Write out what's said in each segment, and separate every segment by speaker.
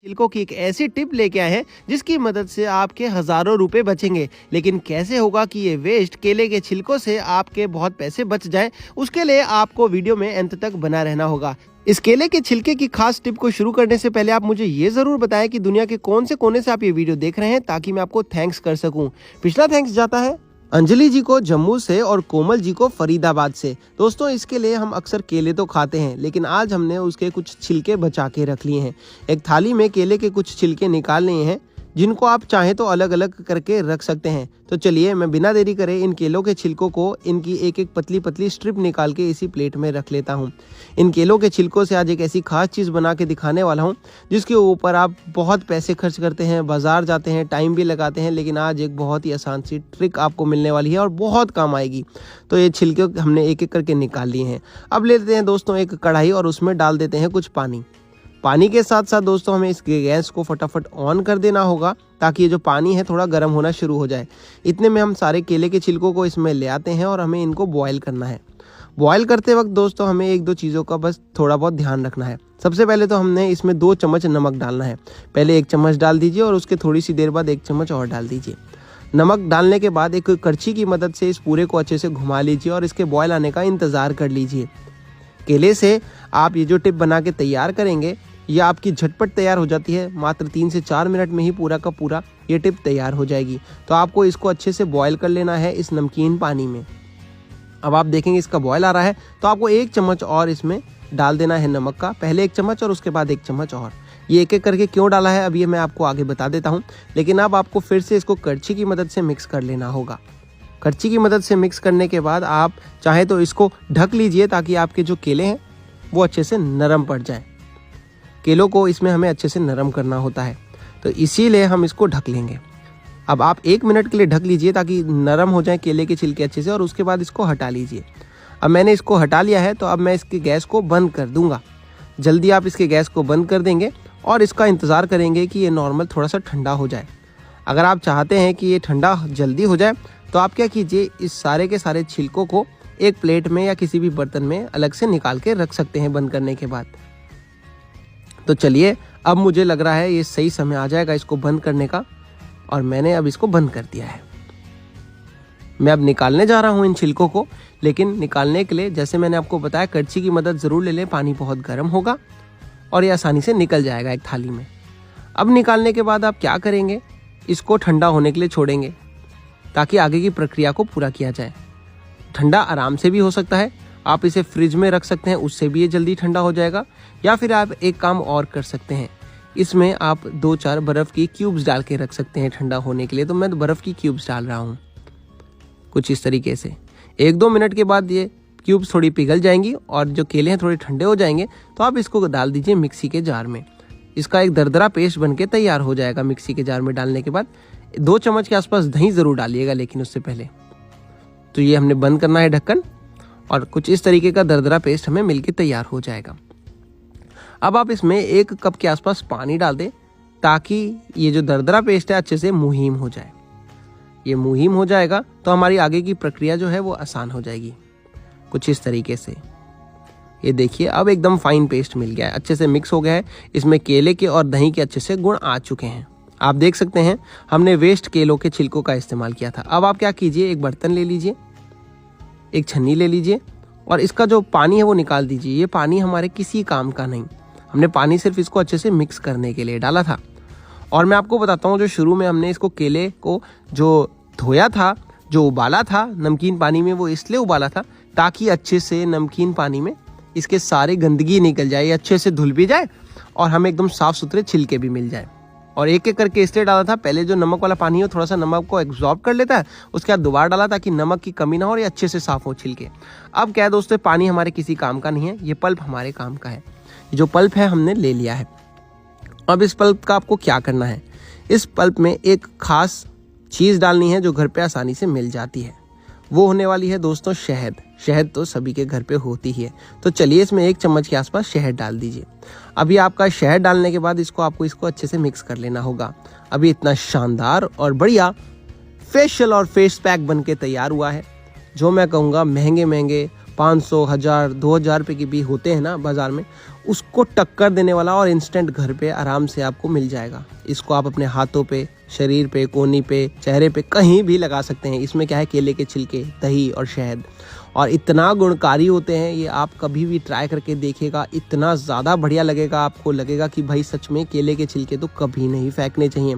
Speaker 1: छिलकों की एक ऐसी टिप लेके आए हैं जिसकी मदद से आपके हजारों रुपए बचेंगे। लेकिन कैसे होगा कि ये वेस्ट केले के छिलकों से आपके बहुत पैसे बच जाए, उसके लिए आपको वीडियो में अंत तक बना रहना होगा। इस केले के छिलके की खास टिप को शुरू करने से पहले आप मुझे ये जरूर बताएं कि दुनिया के कौन से कोने से आप ये वीडियो देख रहे हैं, ताकि मैं आपको थैंक्स कर सकूं। पिछला थैंक्स जाता है अंजलि जी को जम्मू से और कोमल जी को फरीदाबाद से। दोस्तों, इसके लिए हम अक्सर केले तो खाते हैं, लेकिन आज हमने उसके कुछ छिलके बचा के रख लिए हैं। एक थाली में केले के कुछ छिलके निकाल लिए हैं, जिनको आप चाहें तो अलग अलग करके रख सकते हैं। तो चलिए मैं बिना देरी करे इन केलों के छिलकों को इनकी एक एक पतली पतली स्ट्रिप निकाल के इसी प्लेट में रख लेता हूँ। इन केलों के छिलकों से आज एक ऐसी खास चीज़ बना के दिखाने वाला हूँ जिसके ऊपर आप बहुत पैसे खर्च करते हैं, बाजार जाते हैं, टाइम भी लगाते हैं, लेकिन आज एक बहुत ही आसान सी ट्रिक आपको मिलने वाली है और बहुत काम आएगी। तो ये छिलके हमने एक एक करके निकाल लिए हैं। अब लेते हैं दोस्तों एक कढ़ाई और उसमें डाल देते हैं कुछ पानी। पानी के साथ साथ दोस्तों हमें इस गैस को फटाफट ऑन कर देना होगा, ताकि ये जो पानी है थोड़ा गर्म होना शुरू हो जाए। इतने में हम सारे केले के छिलकों को इसमें ले आते हैं और हमें इनको बॉयल करना है। बॉयल करते वक्त दोस्तों हमें एक दो चीज़ों का बस थोड़ा बहुत ध्यान रखना है। सबसे पहले तो हमने इसमें 2 चम्मच नमक डालना है। पहले 1 चम्मच डाल दीजिए और उसके थोड़ी सी देर बाद 1 चम्मच और डाल दीजिए। नमक डालने के बाद एक करछी की मदद से इस पूरे को अच्छे से घुमा लीजिए और इसके बॉयल आने का इंतज़ार कर लीजिए। केले से आप ये जो टिप बना के तैयार करेंगे, यह आपकी झटपट तैयार हो जाती है। मात्र 3 से 4 मिनट में ही पूरा का पूरा ये टिप तैयार हो जाएगी। तो आपको इसको अच्छे से बॉयल कर लेना है इस नमकीन पानी में। अब आप देखेंगे इसका बॉयल आ रहा है, तो आपको 1 चम्मच और इसमें डाल देना है नमक का। पहले 1 चम्मच और उसके बाद 1 चम्मच और। ये एक एक करके क्यों डाला है अब ये मैं आपको आगे बता देता हूँ, लेकिन अब आपको फिर से इसको करछी की मदद से मिक्स कर लेना होगा। करछी की मदद से मिक्स करने के बाद आप चाहे तो इसको ढक लीजिए, ताकि आपके जो केले हैं वो अच्छे से नरम पड़ जाए। केलों को इसमें हमें अच्छे से नरम करना होता है, तो इसीलिए हम इसको ढक लेंगे। अब आप 1 मिनट के लिए ढक लीजिए ताकि नरम हो जाए केले के छिलके अच्छे से, और उसके बाद इसको हटा लीजिए। अब मैंने इसको हटा लिया है, तो अब मैं इसकी गैस को बंद कर दूंगा। जल्दी आप इसके गैस को बंद कर देंगे और इसका इंतज़ार करेंगे कि ये नॉर्मल थोड़ा सा ठंडा हो जाए। अगर आप चाहते हैं कि ये ठंडा जल्दी हो जाए, तो आप क्या कीजिए, इस सारे के सारे छिलकों को एक प्लेट में या किसी भी बर्तन में अलग से निकाल के रख सकते हैं बंद करने के बाद। तो चलिए, अब मुझे लग रहा है ये सही समय आ जाएगा इसको बंद करने का, और मैंने अब इसको बंद कर दिया है। मैं अब निकालने जा रहा हूँ इन छिलकों को, लेकिन निकालने के लिए जैसे मैंने आपको बताया करछी की मदद ज़रूर ले लें। पानी बहुत गर्म होगा और ये आसानी से निकल जाएगा एक थाली में। अब निकालने के बाद आप क्या करेंगे, इसको ठंडा होने के लिए छोड़ेंगे, ताकि आगे की प्रक्रिया को पूरा किया जाए। ठंडा आराम से भी हो सकता है, आप इसे फ्रिज में रख सकते हैं, उससे भी ये जल्दी ठंडा हो जाएगा। या फिर आप एक काम और कर सकते हैं, इसमें आप 2-4 बर्फ़ की क्यूब्स डाल के रख सकते हैं ठंडा होने के लिए। तो मैं बर्फ़ की क्यूब्स डाल रहा हूँ कुछ इस तरीके से। 1-2 मिनट के बाद ये क्यूब्स थोड़ी पिघल जाएंगी और जो केले हैं थोड़े ठंडे हो जाएंगे, तो आप इसको डाल दीजिए मिक्सी के जार में। इसका एक दरदरा पेस्ट बन के तैयार हो जाएगा। मिक्सी के जार में डालने के बाद 2 चम्मच के आसपास दही ज़रूर डालिएगा, लेकिन उससे पहले। तो ये हमने बंद करना है ढक्कन, और कुछ इस तरीके का दरदरा पेस्ट हमें मिलके तैयार हो जाएगा। अब आप इसमें 1 कप के आसपास पानी डाल दें, ताकि ये जो दरदरा पेस्ट है अच्छे से मुहिम हो जाए। ये मुहिम हो जाएगा तो हमारी आगे की प्रक्रिया जो है वो आसान हो जाएगी। कुछ इस तरीके से ये देखिए, अब एकदम फाइन पेस्ट मिल गया है, अच्छे से मिक्स हो गया है। इसमें केले के और दही के अच्छे से गुण आ चुके हैं। आप देख सकते हैं हमने वेस्ट केलों के छिलकों का इस्तेमाल किया था। अब आप क्या कीजिए, एक बर्तन ले लीजिए, एक छन्नी ले लीजिए और इसका जो पानी है वो निकाल दीजिए। ये पानी हमारे किसी काम का नहीं, हमने पानी सिर्फ इसको अच्छे से मिक्स करने के लिए डाला था। और मैं आपको बताता हूँ, जो शुरू में हमने इसको केले को जो धोया था, जो उबाला था नमकीन पानी में, वो इसलिए उबाला था ताकि अच्छे से नमकीन पानी में इसके सारे गंदगी निकल जाए, अच्छे से धुल भी जाए और हमें एकदम साफ़ सुथरे छिलके भी मिल जाए। और एक एक करके इसलिए डाला था, पहले जो नमक वाला पानी है थोड़ा सा नमक को एब्जॉर्ब कर लेता है, उसके बाद दोबारा डाला ताकि नमक की कमी ना हो और ये अच्छे से साफ़ हो छिलके। अब क्या है दोस्तों, पानी हमारे किसी काम का नहीं है, ये पल्प हमारे काम का है। जो पल्प है हमने ले लिया है। अब इस पल्प का आपको क्या करना है, इस पल्प में एक खास चीज़ डालनी है जो घर पे आसानी से मिल जाती है। वो होने वाली है दोस्तों शहद। शहद तो सभी के घर पे होती ही है। तो चलिए इसमें 1 चम्मच के आसपास शहद डाल दीजिए। अभी आपका शहद डालने के बाद आपको इसको अच्छे से मिक्स कर लेना होगा। अभी इतना शानदार और बढ़िया फेशियल और फेस पैक बन के तैयार हुआ है, जो मैं कहूँगा महंगे 500, 1000, 2000 रुपये के भी होते हैं ना बाज़ार में, उसको टक्कर देने वाला और इंस्टेंट घर पे आराम से आपको मिल जाएगा। इसको आप अपने हाथों पे, शरीर पे, कोहनी पे, चेहरे पे कहीं भी लगा सकते हैं। इसमें क्या है, केले के छिलके, दही और शहद, और इतना गुणकारी होते हैं ये। आप कभी भी ट्राई करके देखिएगा, इतना ज़्यादा बढ़िया लगेगा। आपको लगेगा कि भाई सच में केले के छिलके तो कभी नहीं फेंकने चाहिए।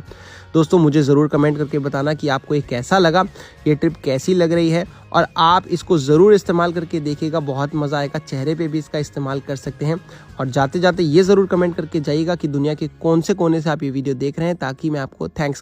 Speaker 1: दोस्तों मुझे ज़रूर कमेंट करके बताना कि आपको ये कैसा लगा, ये ट्रिप कैसी लग रही है, और आप इसको ज़रूर इस्तेमाल करके देखिएगा, बहुत मज़ा आएगा। चेहरे पे भी इसका इस्तेमाल कर सकते हैं। और जाते जाते ये ज़रूर कमेंट करके जाइएगा कि दुनिया के कौन से कोने से आप ये वीडियो देख रहे हैं, ताकि मैं आपको थैंक्स